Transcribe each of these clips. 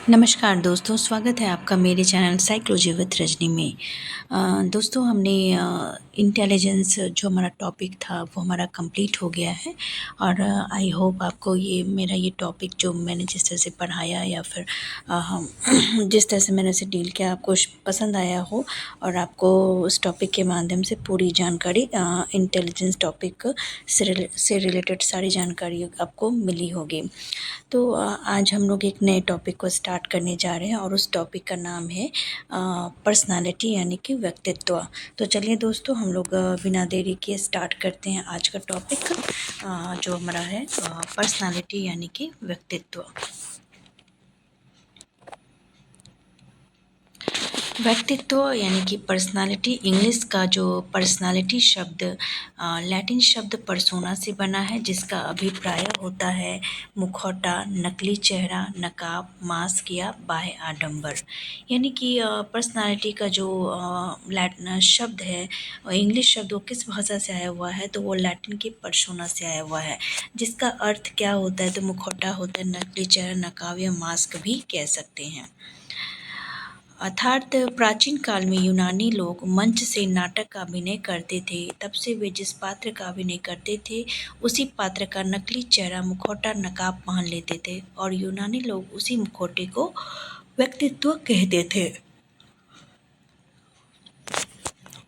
नमस्कार दोस्तों, स्वागत है आपका मेरे चैनल साइकोलॉजी विद रजनी में। दोस्तों हमने इंटेलिजेंस जो हमारा टॉपिक था वो हमारा कंप्लीट हो गया है और आई होप आपको ये टॉपिक जो मैंने जिस तरह से पढ़ाया या फिर हम जिस तरह से मैंने इसे डील किया आपको पसंद आया हो और आपको उस टॉपिक के माध्यम से पूरी जानकारी इंटेलिजेंस टॉपिक से रिलेटेड सारी जानकारी आपको मिली होगी। तो आज हम लोग एक नए टॉपिक को स्टार्ट करने जा रहे हैं और उस टॉपिक का नाम है पर्सनालिटी यानी कि व्यक्तित्व। तो चलिए दोस्तों हम लोग बिना देरी के स्टार्ट करते हैं आज का टॉपिक जो हमारा है पर्सनालिटी यानी कि व्यक्तित्व। व्यक्तित्व यानी कि पर्सनालिटी, इंग्लिश का जो पर्सनालिटी शब्द लैटिन शब्द पर्सोना से बना है, जिसका अभिप्राय होता है मुखौटा, नकली चेहरा, नकाब, मास्क या बाह्य आडंबर। यानी कि पर्सनालिटी का जो लैटिन शब्द है, इंग्लिश शब्द वो किस भाषा से आया हुआ है, तो वो लैटिन के पर्सोना से आया हुआ है, जिसका अर्थ क्या होता है, तो मुखौटा होता है, नकली चेहरा, नकाब या मास्क भी कह सकते हैं। अर्थात प्राचीन काल में यूनानी लोग मंच से नाटक का अभिनय करते थे, तब से वे जिस पात्र का अभिनय करते थे उसी पात्र का नकली चेहरा, मुखौटा, नकाब पहन लेते थे और यूनानी लोग उसी मुखौटे को व्यक्तित्व कहते थे।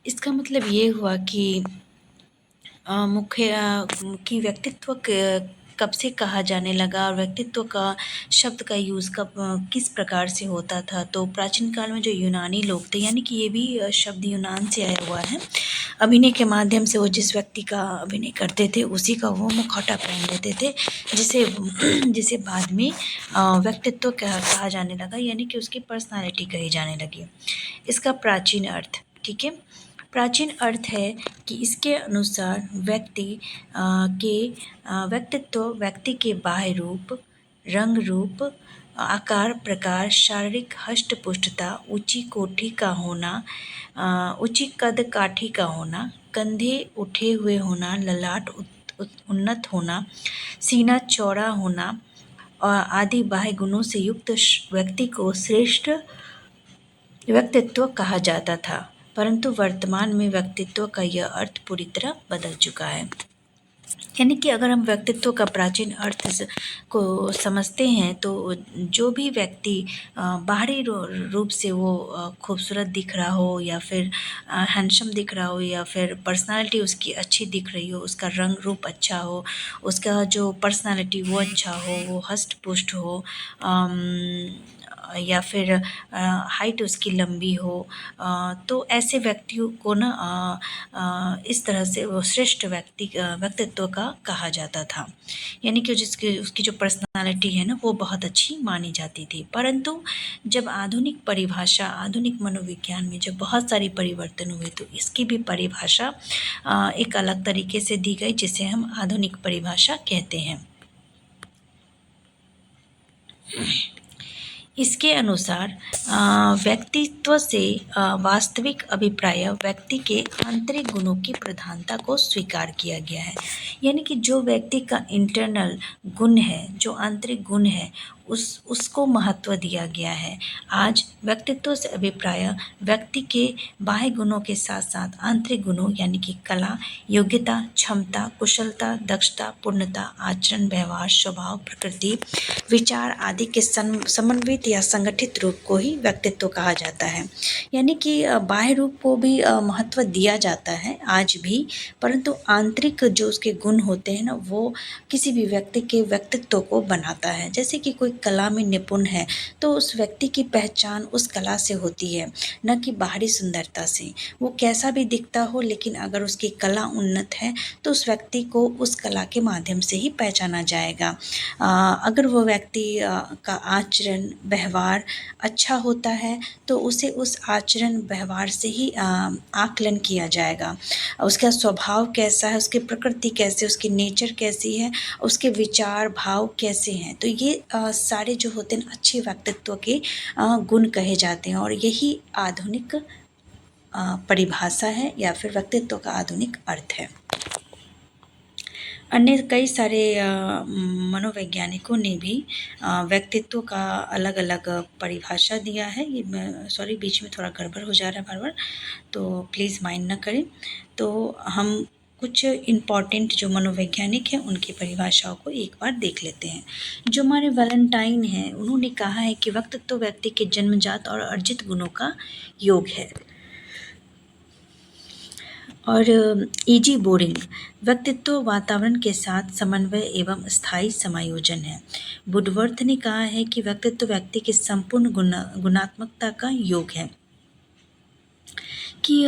इसका मतलब ये हुआ कि कि व्यक्तित्व कब से कहा जाने लगा और व्यक्तित्व का शब्द का यूज़ कब किस प्रकार से होता था। तो प्राचीन काल में जो यूनानी लोग थे, यानी कि ये भी शब्द यूनान से आया हुआ है। अभिनय के माध्यम से वो जिस व्यक्ति का अभिनय करते थे उसी का वो मुखौटा पहन लेते थे, जिसे जिसे बाद में व्यक्तित्व कहा जाने लगा, यानी कि उसकी पर्सनालिटी कही जाने लगी। इसका प्राचीन अर्थ, ठीक है, प्राचीन अर्थ है कि इसके अनुसार व्यक्तित्व व्यक्ति के बाह्य रूप, रंग रूप, आकार प्रकार, शारीरिक हष्ट पुष्टता, ऊंची कोठी का होना, ऊंची कद काठी का होना, कंधे उठे हुए होना, ललाट उन्नत होना, सीना चौड़ा होना और आदि बाह्य गुणों से युक्त व्यक्ति को श्रेष्ठ व्यक्तित्व कहा जाता था। परंतु वर्तमान में व्यक्तित्व का यह अर्थ पूरी तरह बदल चुका है। यानी कि अगर हम व्यक्तित्व का प्राचीन अर्थ को समझते हैं तो जो भी व्यक्ति बाहरी रूप से वो खूबसूरत दिख रहा हो या फिर हैंडसम दिख रहा हो या फिर पर्सनालिटी उसकी अच्छी दिख रही हो, उसका रंग रूप अच्छा हो, उसका जो पर्सनालिटी वो अच्छा हो, वो हष्ट पुष्ट हो, या फिर हाइट उसकी लंबी हो, तो ऐसे व्यक्तियों को ना इस तरह से वो श्रेष्ठ व्यक्तित्व का कहा जाता था। यानी कि उसकी जो पर्सनालिटी है ना वो बहुत अच्छी मानी जाती थी। परंतु जब आधुनिक परिभाषा, आधुनिक मनोविज्ञान में जब बहुत सारी परिवर्तन हुए तो इसकी भी परिभाषा एक अलग तरीके से दी गई, जिसे हम आधुनिक परिभाषा कहते हैं। इसके अनुसार व्यक्तित्व से वास्तविक अभिप्राय व्यक्ति के आंतरिक गुणों की प्रधानता को स्वीकार किया गया है। यानी कि जो व्यक्ति का इंटरनल गुण है, जो आंतरिक गुण है, उसको महत्व दिया गया है। आज व्यक्तित्व से अभिप्राय व्यक्ति के बाह्य गुणों के साथ साथ आंतरिक गुणों यानी कि कला, योग्यता, क्षमता, कुशलता, दक्षता, पूर्णता, आचरण, व्यवहार, स्वभाव, प्रकृति, विचार आदि के समन्वित या संगठित रूप को ही व्यक्तित्व कहा जाता है। यानी कि बाह्य रूप को भी महत्व दिया जाता है आज भी, परंतु आंतरिक जो उसके गुण होते हैं ना वो किसी भी व्यक्ति के व्यक्तित्व को बनाता है। जैसे कि कोई कला में निपुण है तो उस व्यक्ति की पहचान उस कला से होती है, न कि बाहरी सुंदरता से। वो कैसा भी दिखता हो लेकिन अगर उसकी कला उन्नत है तो उस व्यक्ति को उस कला के माध्यम से ही पहचाना जाएगा। अगर वो व्यक्ति का आचरण व्यवहार अच्छा होता है तो उसे उस आचरण व्यवहार से ही आकलन किया जाएगा। उसका स्वभाव कैसा है, उसकी प्रकृति कैसी, उसकी नेचर कैसी है, उसके विचार भाव कैसे हैं, तो ये सारे जो होते हैं अच्छे व्यक्तित्व के गुण कहे जाते हैं और यही आधुनिक परिभाषा है या फिर व्यक्तित्व का आधुनिक अर्थ है। अन्य कई सारे मनोवैज्ञानिकों ने भी व्यक्तित्व का अलग अलग परिभाषा दिया है। ये मैं सॉरी, बीच में थोड़ा गड़बड़ हो जा रहा है बार बार, तो प्लीज़ माइंड ना करें। तो हम कुछ इम्पॉर्टेंट जो मनोवैज्ञानिक हैं उनकी परिभाषाओं को एक बार देख लेते हैं। जो हमारे वैलेंटाइन हैं उन्होंने कहा है कि व्यक्तित्व व्यक्ति के जन्मजात और अर्जित गुणों का योग है। और ईजी बोरिंग व्यक्तित्व वातावरण के साथ समन्वय एवं स्थायी समायोजन है। वुडवर्थ ने कहा है कि व्यक्तित्व व्यक्ति की संपूर्ण गुणात्मकता का योग है। कि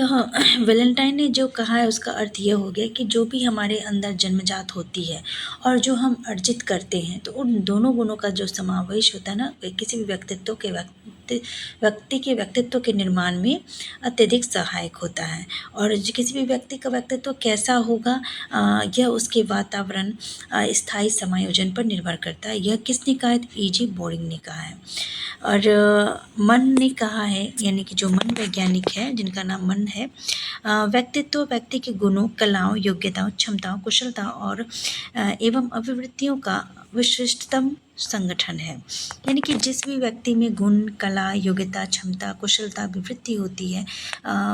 वैलेंटाइन ने जो कहा है उसका अर्थ यह हो गया कि जो भी हमारे अंदर जन्मजात होती है और जो हम अर्जित करते हैं, तो उन दोनों गुणों का जो समावेश होता है ना, किसी भी व्यक्ति के व्यक्तित्व के निर्माण में अत्यधिक सहायक होता है। और किसी भी व्यक्ति का व्यक्तित्व कैसा होगा, यह उसके वातावरण स्थायी समायोजन पर निर्भर करता है। यह किसने कहा है? ईजी बोरिंग ने कहा है। और मन ने कहा है, यानी कि जो मन वैज्ञानिक है जिनका नाम मन है, व्यक्तित्व व्यक्ति के गुणों, कलाओं, योग्यताओं, क्षमताओं, कुशलता और एवं अभिवृत्तियों का विशिष्टतम संगठन है। यानी कि जिस भी व्यक्ति में गुण, कला, योग्यता, क्षमता, कुशलता, अभिवृत्ति होती है,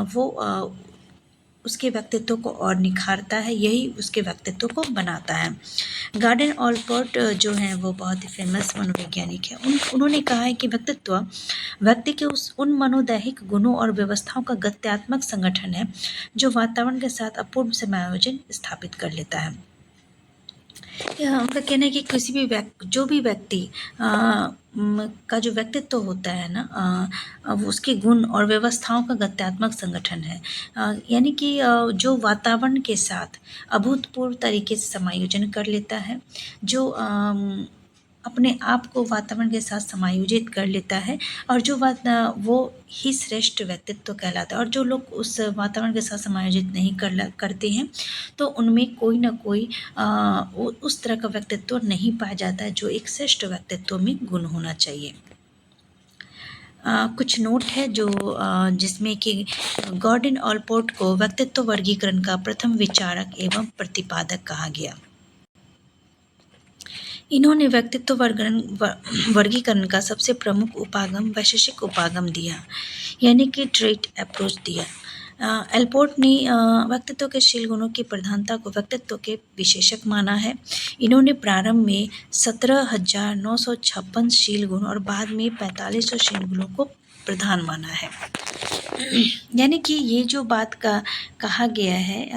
वो उसके व्यक्तित्व को और निखारता है, यही उसके व्यक्तित्व को बनाता है। गार्डन ऑलपोर्ट जो हैं वो बहुत ही फेमस मनोवैज्ञानिक है। उन्होंने कहा है कि व्यक्तित्व व्यक्ति के उन मनोदैहिक गुणों और व्यवस्थाओं का गत्यात्मक संगठन है जो वातावरण के साथ अपूर्व समायोजन स्थापित कर लेता है। उनका कहना है कि किसी भी जो भी व्यक्ति का जो व्यक्तित्व होता है ना, वो उसके गुण और व्यवस्थाओं का गत्यात्मक संगठन है। यानी कि जो वातावरण के साथ अभूतपूर्व तरीके से समायोजन कर लेता है, जो अपने आप को वातावरण के साथ समायोजित कर लेता है, और जो वो ही श्रेष्ठ व्यक्तित्व कहलाता है। और जो लोग उस वातावरण के साथ समायोजित नहीं करते हैं, तो उनमें कोई ना कोई उस तरह का व्यक्तित्व नहीं पाया जाता है जो एक श्रेष्ठ व्यक्तित्व में गुण होना चाहिए। कुछ नोट है जो जिसमें कि गॉर्डन ऑलपोर्ट को व्यक्तित्व वर्गीकरण का प्रथम विचारक एवं प्रतिपादक कहा गया। इन्होंने व्यक्तित्व वर्गीकरण का सबसे प्रमुख उपागम वैशेषिक उपागम दिया, यानी कि ट्रेट अप्रोच दिया। एल्पोर्ट ने व्यक्तित्व के शील गुणों की प्रधानता को व्यक्तित्व के विशेषक माना है। इन्होंने प्रारंभ में 17,956 शील गुण और बाद में 4500 शील गुणों को प्रधान माना है। यानी कि ये जो बात का कहा गया है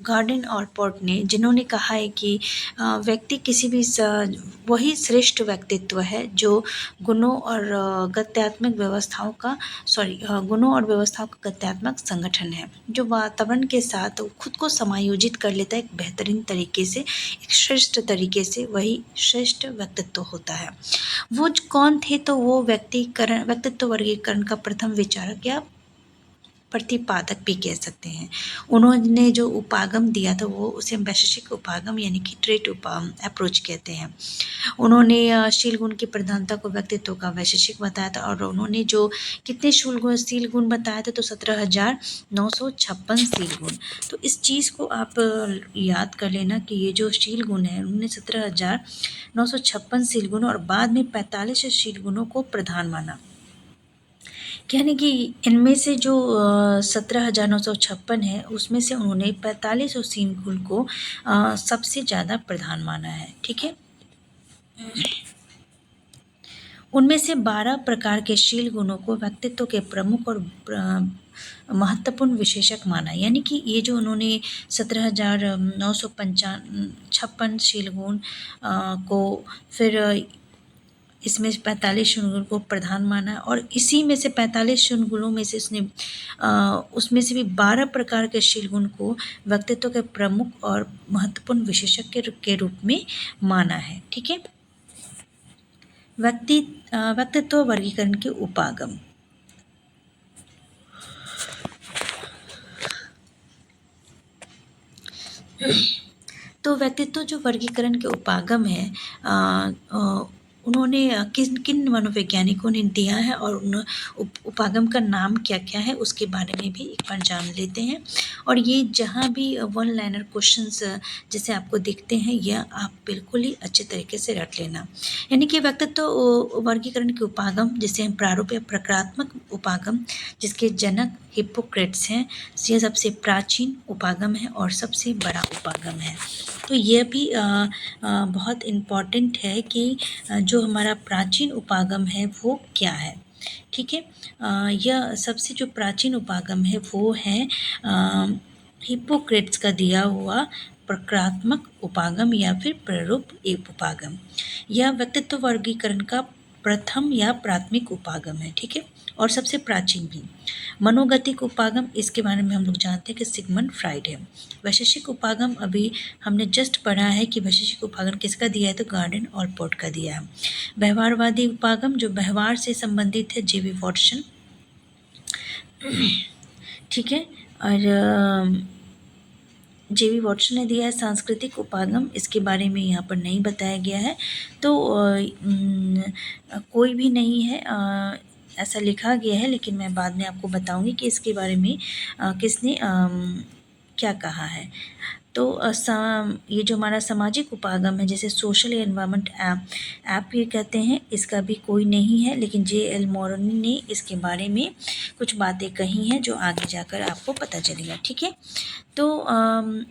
गार्डन ऑलपोर्ट ने, जिन्होंने कहा है कि व्यक्ति किसी भी वही श्रेष्ठ व्यक्तित्व है जो गुणों और गत्यात्मक व्यवस्थाओं का गुणों और व्यवस्थाओं का गत्यात्मक संगठन है, जो वातावरण के साथ खुद को समायोजित कर लेता है एक बेहतरीन तरीके से, एक श्रेष्ठ तरीके से, वही श्रेष्ठ व्यक्तित्व होता है। वो कौन थे? तो वो व्यक्तित्व वर्गीकरण का प्रथम विचारक या प्रतिपादक भी कह सकते हैं। उन्होंने जो उपागम दिया था वो उसे वैशेषिक उपागम यानी कि ट्रेट अप्रोच कहते हैं। उन्होंने शील गुण की प्रधानता को व्यक्तित्व का वैशेषिक बताया था, और उन्होंने जो कितने शील गुण बताए थे, तो 17,956 शील गुण। तो इस चीज़ को आप याद कर लेना कि ये जो शील गुण है, उन्होंने 17,956 शील गुण और बाद में 45 शील गुणों को प्रधान माना। यानी कि इनमें से जो 17,956 है, उसमें से उन्होंने 45 शील गुण को सबसे ज़्यादा प्रधान माना है। ठीक है, उनमें से 12 प्रकार के शील गुणों को व्यक्तित्व के प्रमुख और महत्वपूर्ण विशेषक माना। यानी कि ये जो उन्होंने 17,956 शील गुण को, फिर इसमें 45 शुनगुण को प्रधान माना, और इसी में से 45 शुनगुणों में से उसमें से भी 12 प्रकार के शीलगुण को व्यक्तित्व के प्रमुख और महत्वपूर्ण विशेषक के रूप में माना है। ठीक है, व्यक्तित्व वर्गीकरण के उपागम। तो व्यक्तित्व जो वर्गीकरण के उपागम है, उन्होंने किन किन मनोवैज्ञानिकों ने दिया है और उन उपागम का नाम क्या क्या है उसके बारे में भी एक बार जान लेते हैं। और ये जहाँ भी वन लाइनर क्वेश्चंस जैसे आपको दिखते हैं, यह आप बिल्कुल ही अच्छे तरीके से रट लेना। यानी कि व्यक्तित्व वर्गीकरण के उपागम जिसे हम प्रारूप या प्रकारात्मक उपागम, जिसके जनक हिप्पोक्रेट्स हैं, ये सबसे प्राचीन उपागम है और सबसे बड़ा उपागम है। तो यह भी बहुत इम्पॉर्टेंट है कि जो हमारा प्राचीन उपागम है वो क्या है। ठीक है, यह सबसे जो प्राचीन उपागम है वो है हिप्पोक्रेट्स का दिया हुआ प्रकारात्मक उपागम या फिर प्रारूप एक उपागम। यह व्यक्तित्व वर्गीकरण का प्रथम या प्राथमिक उपागम है। ठीक है, और सबसे प्राचीन भी। मनोगतिक उपागम, इसके बारे में हम लोग जानते हैं कि सिगमंड फ्राइड है। वैशेषिक उपागम, अभी हमने जस्ट पढ़ा है कि वैशेषिक उपागम किसका दिया है, तो गार्डन और पोर्ट का दिया है। व्यवहारवादी उपागम जो व्यवहार से संबंधित है, जेवी वॉटसन। ठीक है, और जेवी वॉटसन ने दिया है सांस्कृतिक उपागम, इसके बारे में यहाँ पर नहीं बताया गया है। तो कोई भी नहीं है, ऐसा लिखा गया है, लेकिन मैं बाद में आपको बताऊंगी कि इसके बारे में किसने क्या कहा है। तो ये जो हमारा सामाजिक उपागम है, जैसे सोशल एनवायरनमेंट ऐप ये कहते हैं, इसका भी कोई नहीं है, लेकिन जे.एल. मोरोनी ने इसके बारे में कुछ बातें कही हैं जो आगे जाकर आपको पता चलेगा। ठीक है, तो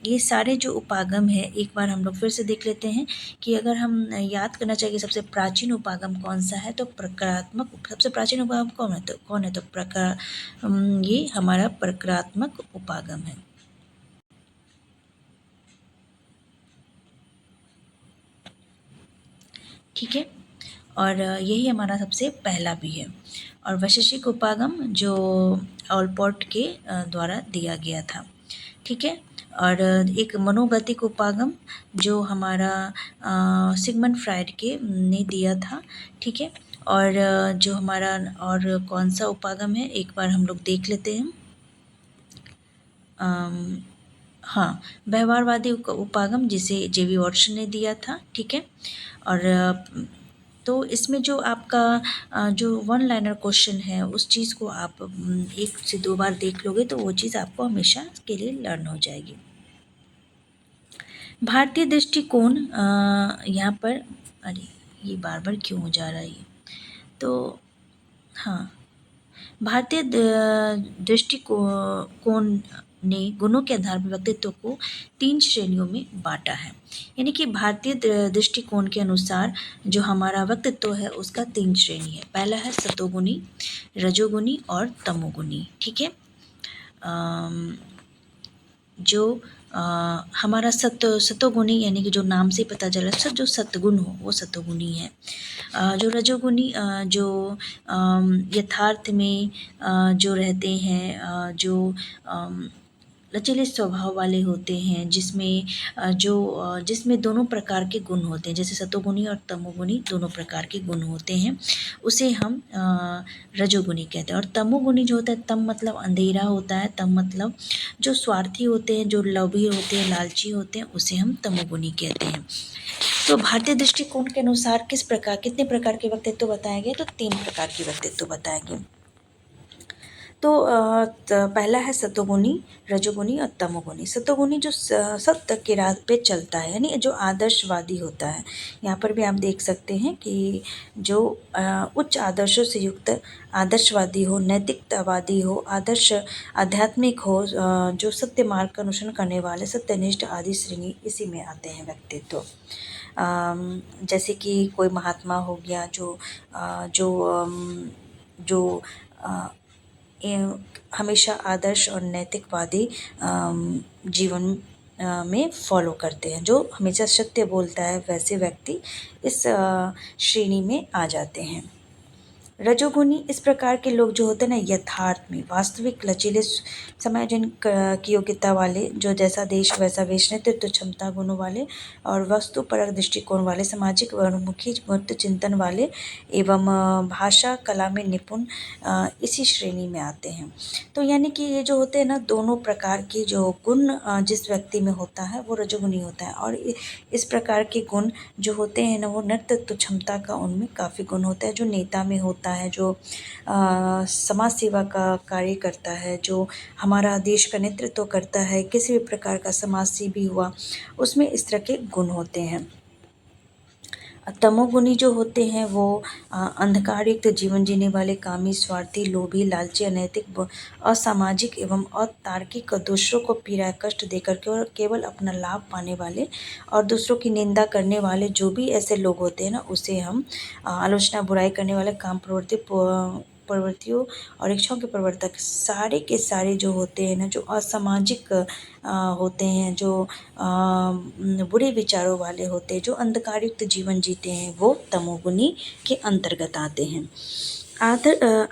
ये सारे जो उपागम है एक बार हम लोग फिर से देख लेते हैं कि अगर हम याद करना चाहिए सबसे प्राचीन उपागम कौन सा है, तो प्रकारात्मक। सबसे प्राचीन उपागम कौन है, तो ये हमारा प्रकारात्मक उपागम है। ठीक है, और यही हमारा सबसे पहला भी है। और वैशेषिक उपागम जो ऑलपोर्ट के द्वारा दिया गया था। ठीक है, और एक मनोगतिक उपागम जो हमारा सिगमंड फ्राइड के ने दिया था। ठीक है, और जो हमारा और कौन सा उपागम है एक बार हम लोग देख लेते हैं। हाँ, व्यवहारवादी उपागम जिसे जेवी वॉटसन ने दिया था। ठीक है, और तो इसमें जो आपका जो वन लाइनर क्वेश्चन है उस चीज़ को आप 1 से 2 बार देख लोगे तो वो चीज़ आपको हमेशा के लिए लर्न हो जाएगी। भारतीय दृष्टिकोण, यहाँ पर अरे ये बार-बार क्यों हो जा रहा है ये? तो हाँ, भारतीय दृष्टिकोण ने गुणों के आधार पर व्यक्तित्व को 3 श्रेणियों में बांटा है। यानी कि भारतीय दृष्टिकोण के अनुसार जो हमारा व्यक्तित्व है उसका 3 श्रेणी है। पहला है सतोगुणी, रजोगुणी और तमोगुणी। ठीक है, जो हमारा सतोगुणी यानी कि जो नाम से पता चल रहा है जो सतगुण हो वो सतोगुणी है। जो रजोगुणी जो यथार्थ में जो रहते हैं, जो लचीले स्वभाव वाले होते हैं, जिसमें दोनों प्रकार के गुण होते हैं, जैसे सतोगुणी और तमोगुणी दोनों प्रकार के गुण होते हैं, उसे हम रजोगुणी कहते हैं। और तमोगुणी जो होता है, तम मतलब अंधेरा होता है, तम मतलब जो स्वार्थी होते हैं, जो लोभी होते हैं, लालची होते हैं, उसे हम तमोगुणी कहते हैं। तो भारतीय दृष्टिकोण के अनुसार कितने प्रकार के व्यक्तित्व बताए गए, तो 3 प्रकार के व्यक्तित्व बताए गए। तो पहला है सतोगुणी, रजोगुणी और तमोगुणी। सतोगुणी जो सत्य के राह पे चलता है, यानी जो आदर्शवादी होता है। यहाँ पर भी आप देख सकते हैं कि जो उच्च आदर्शों से युक्त आदर्शवादी हो, नैतिकतावादी हो, आदर्श आध्यात्मिक हो, जो सत्य मार्ग का अनुसरण करने वाले सत्यनिष्ठ आदि श्रेणी इसी में आते हैं व्यक्तित्व। जैसे कि कोई महात्मा हो गया जो हमेशा आदर्श और नैतिकवादी जीवन में फॉलो करते हैं, जो हमेशा सत्य बोलता है, वैसे व्यक्ति इस श्रेणी में आ जाते हैं। रजोगुनी इस प्रकार के लोग जो होते हैं ना, यथार्थ में वास्तविक लचीले समायोजन की योग्यता वाले, जो जैसा देश वैसा वेश, नेतृत्व क्षमता गुणों वाले और वस्तुपरक दृष्टिकोण वाले, सामाजिक वर्णमुखी मुक्त चिंतन वाले एवं भाषा कला में निपुण इसी श्रेणी में आते हैं। तो यानी कि ये जो होते हैं ना, दोनों प्रकार की जो गुण जिस व्यक्ति में होता है वो रजोगुनी होता है, और इस प्रकार के गुण जो होते हैं ना, वो नेतृत्व क्षमता का उनमें काफ़ी गुण होता है, जो नेता में होता है, जो समाज सेवा का कार्य करता है, जो हमारा देश का नेतृत्व करता है, किसी भी प्रकार का समाज सेवी हुआ, उसमें इस तरह के गुण होते हैं। तमोगुणी जो होते हैं वो अंधकारयुक्त जीवन जीने वाले, कामी, स्वार्थी, लोभी, लालची, अनैतिक, असामाजिक एवं अतार्किक, दूसरों को पीड़ा कष्ट देकर केवल अपना लाभ पाने वाले और दूसरों की निंदा करने वाले, जो भी ऐसे लोग होते हैं ना, उसे हम आलोचना बुराई करने वाले, काम प्रवृत्तियों और इच्छाओं के प्रवर्तक, सारे के सारे जो होते हैं ना, जो असामाजिक होते हैं, जो बुरे विचारों वाले होते हैं, जो अंधकारयुक्त जीवन जीते हैं, वो तमोगुनी के अंतर्गत आते हैं।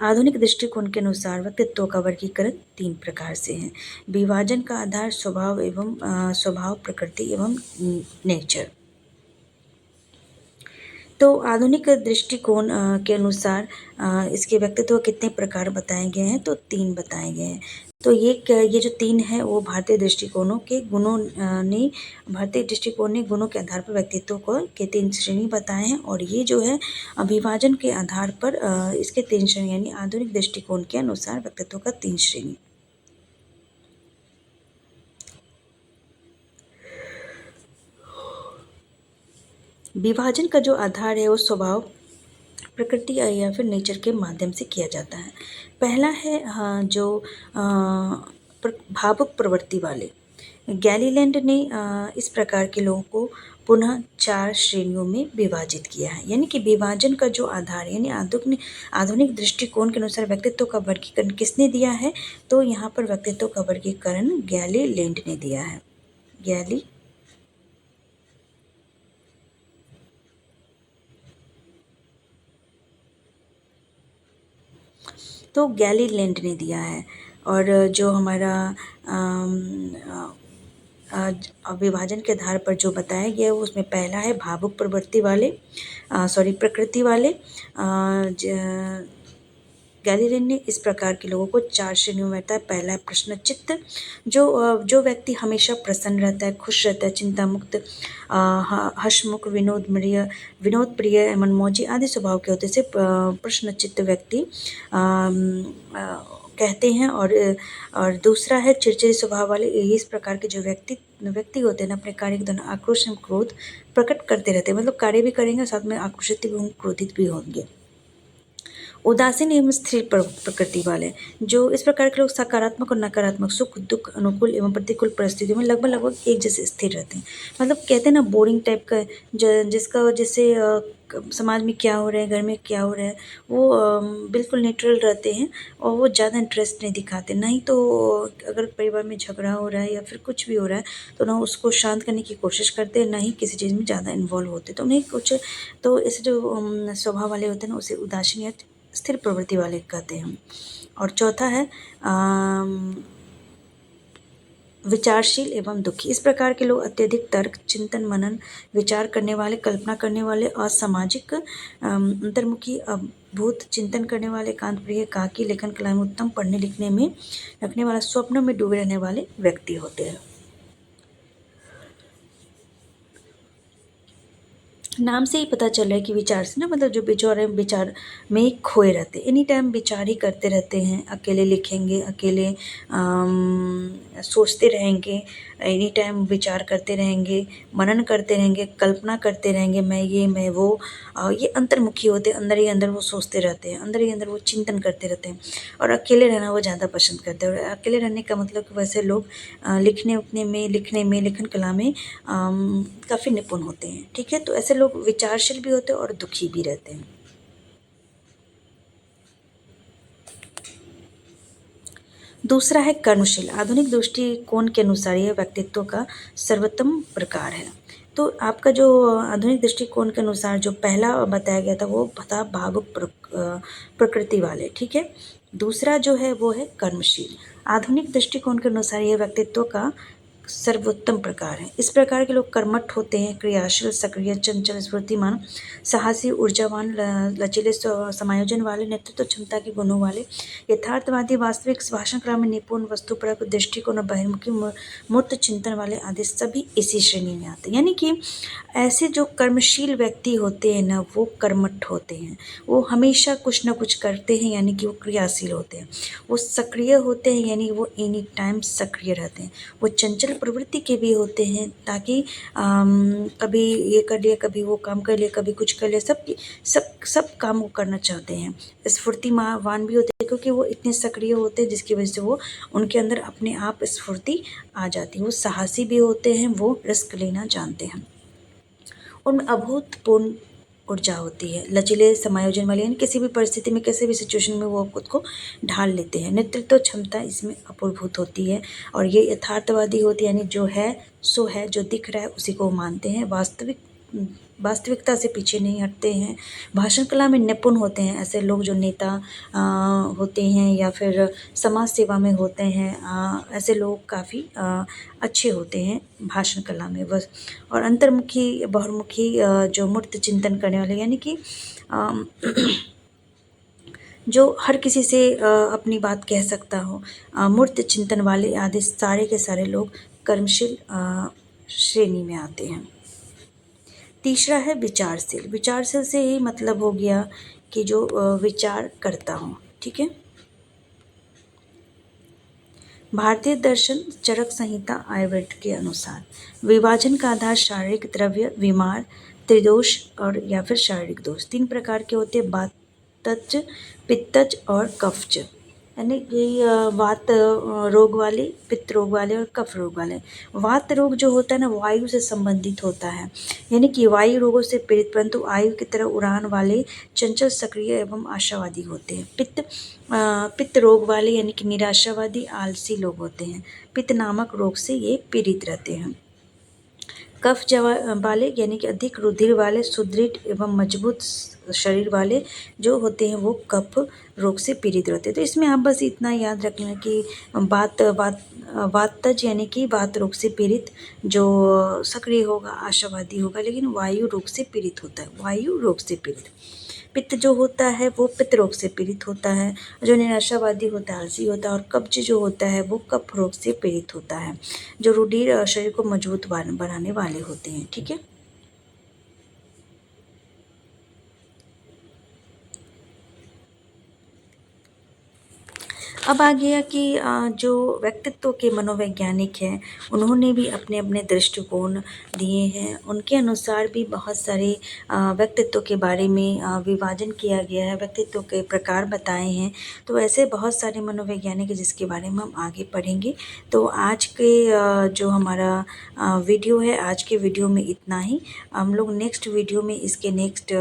आधुनिक दृष्टिकोण के अनुसार व्यक्तित्व का वर्गीकरण 3 प्रकार से है। विभाजन का आधार स्वभाव एवं स्वभाव, प्रकृति एवं नेचर। तो आधुनिक दृष्टिकोण के अनुसार इसके व्यक्तित्व कितने प्रकार बताए गए हैं, तो 3 बताए गए हैं। तो ये जो 3 है वो भारतीय दृष्टिकोणों के गुणों ने भारतीय दृष्टिकोण ने गुणों के आधार पर व्यक्तित्व को के 3 श्रेणी बताए हैं, और ये जो है विभाजन के आधार पर इसके 3 श्रेणी, यानी आधुनिक दृष्टिकोण के अनुसार व्यक्तित्व का 3 श्रेणी। विभाजन का जो आधार है वो स्वभाव, प्रकृति या फिर नेचर के माध्यम से किया जाता है। पहला है जो भावुक प्रवृत्ति वाले। गैलीलैंड ने इस प्रकार के लोगों को पुनः 4 श्रेणियों में विभाजित किया है, यानी कि विभाजन का जो आधार है, यानी आधुनिक दृष्टिकोण के अनुसार व्यक्तित्व का वर्गीकरण किसने दिया है, तो यहाँ पर व्यक्तित्व का वर्गीकरण गैलीलैंड ने दिया है। तो गैलीलैंड ने दिया है। और जो हमारा विभाजन के आधार पर जो बताया गया है वो उसमें पहला है भावुक प्रवृत्ति वाले, प्रकृति वाले। गैलीलियन ने इस प्रकार के लोगों को 4 श्रेणियों में बताया। पहला है प्रश्नचित्त, जो व्यक्ति हमेशा प्रसन्न रहता है, खुश रहता है, चिंता मुक्त, हर्षमुख, विनोद प्रिय, मनमौजी आदि स्वभाव के होते से प्रश्नचित्त व्यक्ति कहते हैं। और दूसरा है चिड़चिड़े स्वभाव वाले। इस प्रकार के जो व्यक्ति होते हैं ना, अपने कार्य के दौरान आक्रोश एवं क्रोध प्रकट करते रहते हैं, मतलब कार्य भी करेंगे साथ में आक्रोशित भी होंगे, क्रोधित भी होंगे। उदासीन एवं स्थिर प्रकृति वाले, जो इस प्रकार के लोग सकारात्मक और नकारात्मक, सुख दुख, अनुकूल एवं प्रतिकूल परिस्थितियों में लगभग एक जैसे स्थिर रहते हैं। मतलब कहते हैं ना बोरिंग टाइप का, जिसका जैसे समाज में क्या हो रहा है, घर में क्या हो रहा है, वो बिल्कुल न्यूट्रल रहते हैं और वो ज़्यादा इंटरेस्ट नहीं दिखाते। नहीं तो अगर परिवार में झगड़ा हो रहा है या फिर कुछ भी हो रहा है तो ना उसको शांत करने की कोशिश करते हैं, ना ही किसी चीज़ में ज़्यादा इन्वॉल्व होते। तो उन्हें कुछ, तो ऐसे जो स्वभाव वाले होते हैं ना उसे उदासीन या स्थिर प्रवृत्ति वाले कहते हैं। और चौथा है विचारशील एवं दुखी। इस प्रकार के लोग अत्यधिक तर्क, चिंतन, मनन, विचार करने वाले, कल्पना करने वाले, असामाजिक, अंतर्मुखी, अभूत चिंतन करने वाले, एकांत प्रिय, काकी, लेखन कला में उत्तम, पढ़ने लिखने में रखने वाला, स्वप्नों में डूबे रहने वाले व्यक्ति होते हैं। नाम से ही पता चल रहा है कि विचार से ना, मतलब जो विचार में ही खोए रहते हैं, एनी टाइम विचार ही करते रहते हैं। अकेले लिखेंगे, अकेले सोचते रहेंगे, एनी टाइम विचार करते रहेंगे, मनन करते रहेंगे, कल्पना करते रहेंगे, मैं ये मैं वो। ये अंतर्मुखी होते हैं, अंदर ही अंदर वो सोचते रहते हैं, अंदर ही अंदर वो चिंतन करते रहते हैं। और अकेले रहना वो ज़्यादा पसंद करते हैं। और अकेले रहने का मतलब कि वैसे लोग लिखने में लेखन कला में काफ़ी निपुण होते हैं। ठीक है, तो ऐसे लोग विचारशील भी होते हैं और दुखी भी रहते हैं। दूसरा है कर्मशील। आधुनिक दृष्टिकोण के अनुसार यह व्यक्तित्व का सर्वोत्तम प्रकार है। तो आपका जो आधुनिक दृष्टिकोण के अनुसार जो पहला बताया गया था वो था भावुक प्रकृति वाले, ठीक है। दूसरा जो है वो है कर्मशील। आधुनिक दृष्टिकोण के अनुसार यह व्यक्तित्व का सर्वोत्तम प्रकार है। इस प्रकार के लोग कर्मठ होते हैं, क्रियाशील, सक्रिय, चंचल, स्फूर्तिमान, साहसी, ऊर्जावान, लचीले, समायोजन वाले, नेतृत्व क्षमता के गुणों वाले, यथार्थवादी, वास्तविक, भाषण कला में निपुण, वस्तुपरक दृष्टिकोण और बहिर्मुखी, मूर्त चिंतन वाले आदि सभी इसी श्रेणी में आते हैं। यानी कि ऐसे जो कर्मशील व्यक्ति होते हैं ना, वो कर्मठ होते हैं, वो हमेशा कुछ ना कुछ करते हैं, यानी कि वो क्रियाशील होते हैं। वो सक्रिय होते हैं, यानी वो एनी टाइम सक्रिय रहते हैं। वो चंचल प्रवृत्ति के भी होते हैं, ताकि कभी ये कर लिया, कभी वो काम कर लिया, कभी कुछ कर लिया, सब काम वो करना चाहते हैं। स्फूर्तिवान भी होते हैं, क्योंकि वो इतने सक्रिय होते हैं जिसकी वजह से वो उनके अंदर अपने आप स्फूर्ति आ जाती है। वो साहसी भी होते हैं, वो रिस्क लेना जानते हैं। उनमें अभूतपूर्व ऊर्जा होती है। लचीले, समायोजन वाले, यानी किसी भी परिस्थिति में, किसी भी सिचुएशन में वो खुद को ढाल लेते हैं। नेतृत्व क्षमता इसमें अपूर्वभूत होती है, और ये यथार्थवादी होती है, यानी जो है सो है, जो दिख रहा है उसी को मानते हैं। वास्तविकता से पीछे नहीं हटते हैं। भाषण कला में निपुण होते हैं। ऐसे लोग जो नेता होते हैं या फिर समाज सेवा में होते हैं, ऐसे लोग काफ़ी अच्छे होते हैं भाषण कला में। बस, और अंतर्मुखी, बहुमुखी, जो मूर्त चिंतन करने वाले, यानी कि जो हर किसी से अपनी बात कह सकता हो, मूर्त चिंतन वाले आदि सारे के सारे लोग कर्मशील श्रेणी में आते हैं। तीसरा है विचारशील। विचारशील से ही मतलब हो गया कि जो विचार करता हूँ, ठीक है। भारतीय दर्शन चरक संहिता आयुर्वेद के अनुसार विभाजन का आधार शारीरिक द्रव्य, बीमार, त्रिदोष और या फिर शारीरिक दोष। 3 प्रकार के होते हैं, वातज, पित्तज और कफज। यानी कि वात रोग वाले, पित्त रोग वाले और कफ रोग वाले। वात रोग जो होता है ना, वायु से संबंधित होता है, यानी कि वायु रोगों से पीड़ित, परंतु आयु की तरह उड़ान वाले, चंचल, सक्रिय एवं आशावादी होते हैं। पित्त रोग वाले, यानी कि निराशावादी, आलसी लोग होते हैं। पित्त नामक रोग से ये पीड़ित रहते हैं। कफ वाले, यानी कि अधिक रुधिर वाले, सुदृढ़ एवं मजबूत शरीर वाले जो होते हैं, वो कफ रोग से पीड़ित रहते हैं। तो इसमें आप बस इतना याद रख लें कि वातज यानी कि वात रोग से पीड़ित, जो सक्रिय होगा, आशावादी होगा, लेकिन वायु रोग से पीड़ित होता है, वायु रोग से पीड़ित। पित्त जो होता है वो पित्त रोग से पीड़ित होता है। जो निराशावादी होता है, आलसी होता है। और कब्ज जो होता है वो कफ रोग से पीड़ित होता है, जो रुधिर शरीर को मजबूत बनाने वाले होते हैं, ठीक है। अब आ गया कि जो व्यक्तित्व के मनोवैज्ञानिक हैं, उन्होंने भी अपने अपने दृष्टिकोण दिए हैं। उनके अनुसार भी बहुत सारे व्यक्तित्व के बारे में विभाजन किया गया है, व्यक्तित्व के प्रकार बताए हैं। तो ऐसे बहुत सारे मनोवैज्ञानिक हैं जिसके बारे में हम आगे पढ़ेंगे। तो आज के जो हमारा वीडियो है, आज के वीडियो में इतना ही। हम लोग नेक्स्ट वीडियो में इसके नेक्स्ट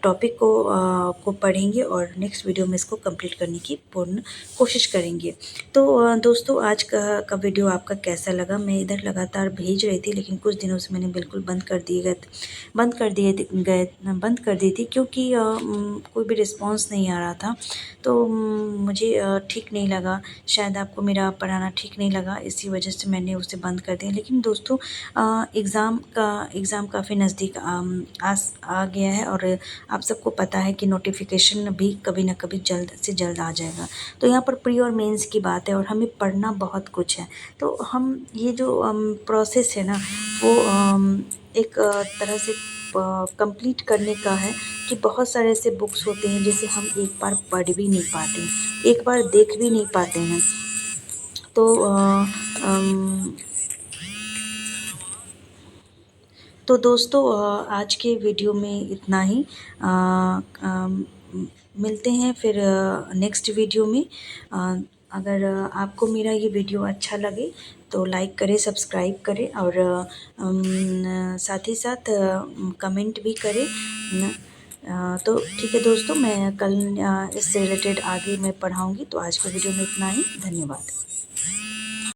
टॉपिक को पढ़ेंगे, और नेक्स्ट वीडियो में इसको कंप्लीट करने की पूर्ण कोशिश करेंगे। तो दोस्तों, आज का वीडियो आपका कैसा लगा? मैं इधर लगातार भेज रही थी, लेकिन कुछ दिनों से मैंने बिल्कुल बंद कर दी थी, क्योंकि कोई भी रिस्पांस नहीं आ रहा था। तो मुझे ठीक नहीं लगा, शायद आपको मेरा पढ़ाना ठीक नहीं लगा, इसी वजह से मैंने उसे बंद कर दिया। लेकिन दोस्तों, एग्ज़ाम काफ़ी नज़दीक आ गया है, और आप सबको पता है कि नोटिफिकेशन भी कभी ना कभी जल्द से जल्द आ जाएगा। तो यहाँ पर प्री और मेंस की बात है, और हमें पढ़ना बहुत कुछ है। तो हम ये जो प्रोसेस है ना, वो एक तरह से कंप्लीट करने का है, कि बहुत सारे ऐसे बुक्स होते हैं जिसे हम एक बार पढ़ भी नहीं पाते हैं, एक बार देख भी नहीं पाते हैं। तो तो दोस्तों, आज के वीडियो में इतना ही। मिलते हैं फिर नेक्स्ट वीडियो में। अगर आपको मेरा ये वीडियो अच्छा लगे तो लाइक करें, सब्सक्राइब करें, और साथ ही साथ कमेंट भी करें न। तो ठीक है दोस्तों, मैं कल इससे रिलेटेड आगे मैं पढ़ाऊँगी। तो आज के वीडियो में इतना ही। धन्यवाद।